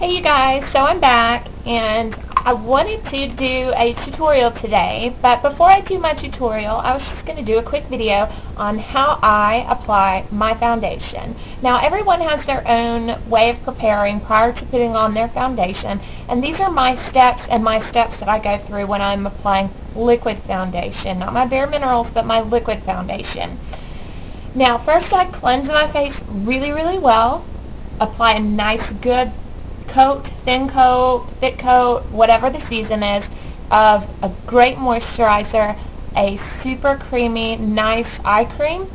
Hey you guys, so I'm back and I wanted to do a tutorial today, but before I do my tutorial I was just going to do a quick video on how I apply my foundation. Now everyone has their own way of preparing prior to putting on their foundation, and these are my steps that I go through when I'm applying liquid foundation, not my bare minerals but my liquid foundation. Now first I cleanse my face really well, apply a nice good coat, thin coat, thick coat, whatever the season is, of a great moisturizer, a super creamy, nice eye cream.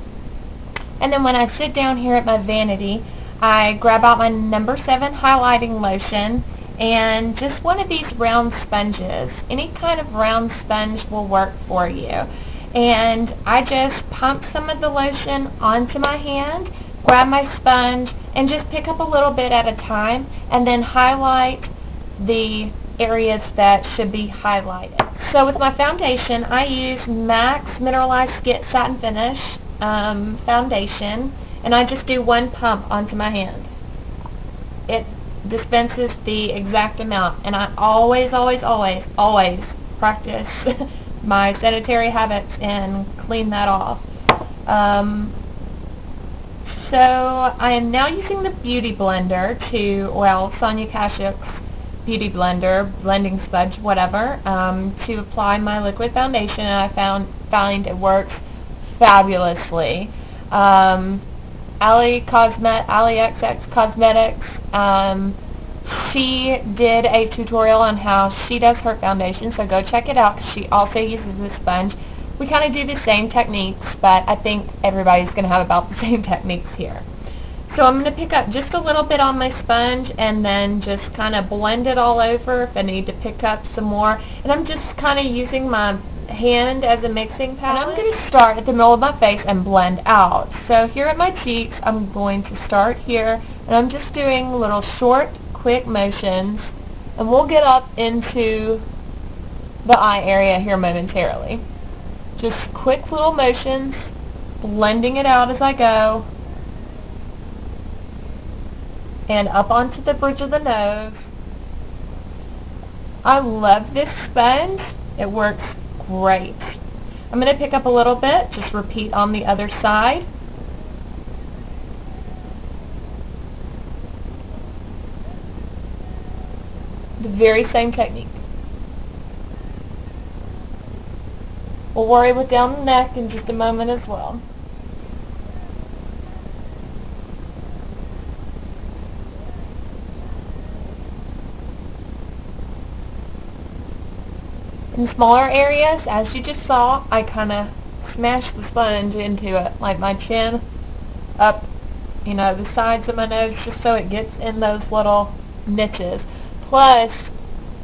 And then when I sit down here at my vanity, I grab out my number 7 highlighting lotion and just one of these round sponges. Any kind of round sponge will work for you. And I just pump some of the lotion onto my hand, grab my sponge, and just pick up a little bit at a time, and then highlight the areas that should be highlighted. So with my foundation, I use MAC Mineralized Satinfinish foundation, and I just do one pump onto my hand. It dispenses the exact amount, and I always practice my sanitary habits and clean that off. So I am now using the Beauty Blender Sonia Kashuk's Beauty Blender, blending sponge, whatever, to apply my liquid foundation, and I find it works fabulously. AliXX Cosmetics, she did a tutorial on how she does her foundation, so go check it out because she also uses this sponge. We kind of do the same techniques, but I think everybody's going to have about the same techniques here. So I'm going to pick up just a little bit on my sponge and then just kind of blend it all over if I need to pick up some more. And I'm just kind of using my hand as a mixing palette. And I'm going to start at the middle of my face and blend out. So here at my cheeks, I'm going to start here, and I'm just doing little short, quick motions, and we'll get up into the eye area here momentarily. Just quick little motions, blending it out as I go, and up onto the bridge of the nose. I love this sponge. It works great. I'm going to pick up a little bit, just repeat on the other side. The very same technique. We'll worry with down the neck in just a moment as well. In smaller areas, as you just saw, I kind of smashed the sponge into it, like my chin, up, the sides of my nose, just so it gets in those little niches. Plus,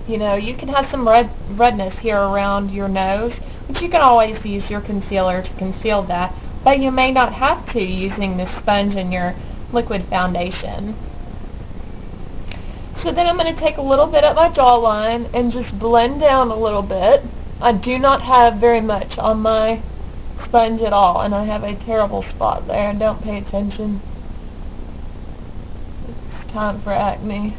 you can have some redness here around your nose, but you can always use your concealer to conceal that, but you may not have to using this sponge in your liquid foundation. So then I'm going to take a little bit at my jawline and just blend down a little bit. I do not have very much on my sponge at all, and I have a terrible spot there. Don't pay attention. It's time for acne.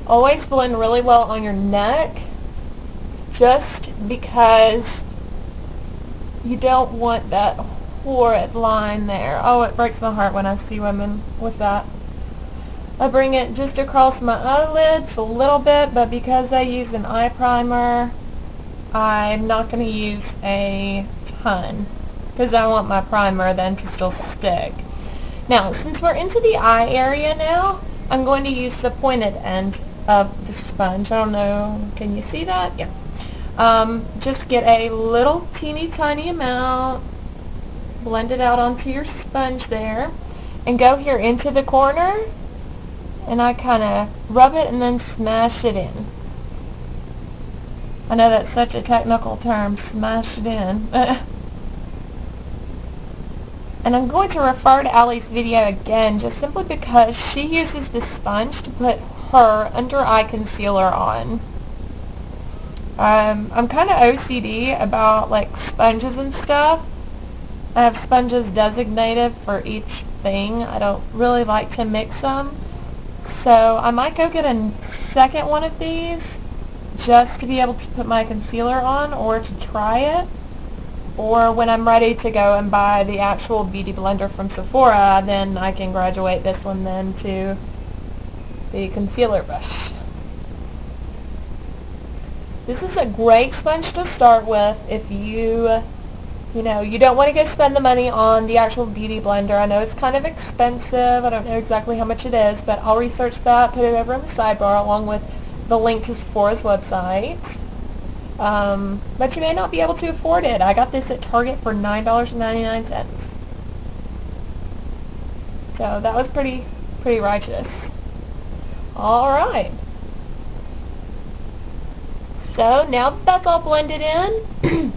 Always blend really well on your neck, just because you don't want that horrid line there. Oh, it breaks my heart when I see women with that. I bring it just across my eyelids a little bit, but because I use an eye primer, I'm not going to use a ton, because I want my primer then to still stick. Now, since we're into the eye area now, I'm going to use the pointed end of the sponge. I don't know, can you see that? Yeah. Just get a little teeny tiny amount, blend it out onto your sponge there, and go here into the corner, and I kind of rub it and then smash it in. I know that's such a technical term, smash it in. And I'm going to refer to Allie's video again, just simply because she uses this sponge to put her under eye concealer on. I'm kind of OCD about like sponges and stuff, I have sponges designated for each thing. I don't really like to mix them. So I might go get a second one of these just to be able to put my concealer on, or to try it. Or when I'm ready to go and buy the actual beauty blender from Sephora, then I can graduate this one then to the concealer brush. This is a great sponge to start with if you don't want to go spend the money on the actual beauty blender. I know it's kind of expensive. I don't know exactly how much it is, but I'll research that, put it over in the sidebar along with the link to Sephora's website. But you may not be able to afford it. I got this at Target for $9.99. So that was pretty righteous. Alright. So now that that's all blended in,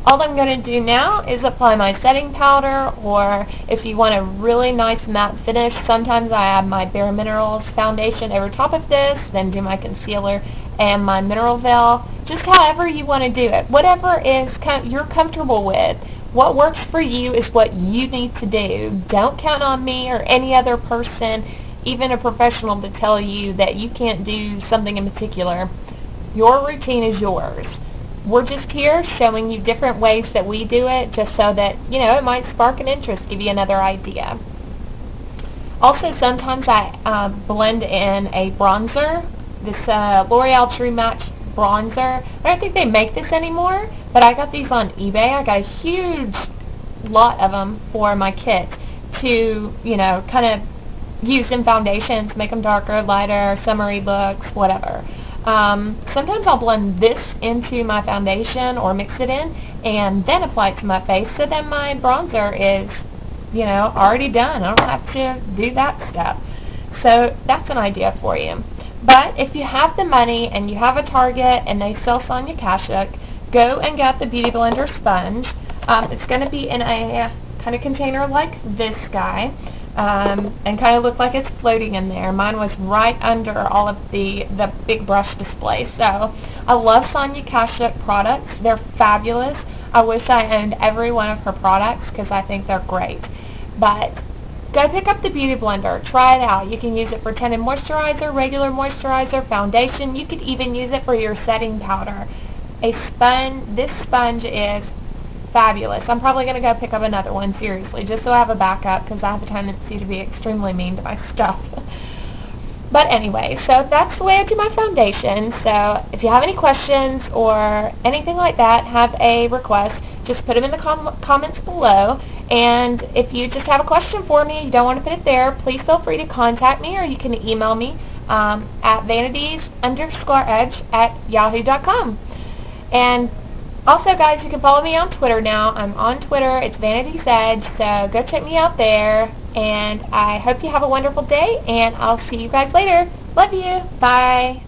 all I'm going to do now is apply my setting powder, or if you want a really nice matte finish, sometimes I add my Bare Minerals foundation over top of this, then do my concealer and my mineral veil. Just however you want to do it. Whatever you're comfortable with. What works for you is what you need to do. Don't count on me or any other person, even a professional, to tell you that you can't do something in particular. Your routine is yours. We're just here showing you different ways that we do it, just so that, it might spark an interest, give you another idea. Also, sometimes I blend in a bronzer, this L'Oreal True Match bronzer. I don't think they make this anymore, but I got these on eBay. I got a huge lot of them for my kit to, kind of use in foundations, make them darker, lighter, summery looks, whatever. Sometimes I'll blend this into my foundation or mix it in and then apply it to my face, so then my bronzer is, already done. I don't have to do that step. So that's an idea for you. But if you have the money and you have a Target and they sell Sonia Kashuk, go and get the Beauty Blender sponge. It's going to be in a kind of container like this guy. And kind of look like it's floating in there. Mine was right under all of the big brush display. So I love Sonia Kashuk products. They're fabulous. I wish I owned every one of her products because I think they're great. But go pick up the Beauty Blender. Try it out. You can use it for tinted moisturizer, regular moisturizer, foundation. You could even use it for your setting powder. This sponge is fabulous. I'm probably going to go pick up another one, seriously, just so I have a backup, because I have a tendency to be extremely mean to my stuff. But anyway, so that's the way I do my foundation. So if you have any questions or anything like that, have a request, just put them in the comments below. And if you just have a question for me, you don't want to put it there, please feel free to contact me, or you can email me at vanities_edge@yahoo.com. And also, guys, you can follow me on Twitter now. I'm on Twitter. It's Vanities Edge, so go check me out there. And I hope you have a wonderful day, and I'll see you guys later. Love you. Bye.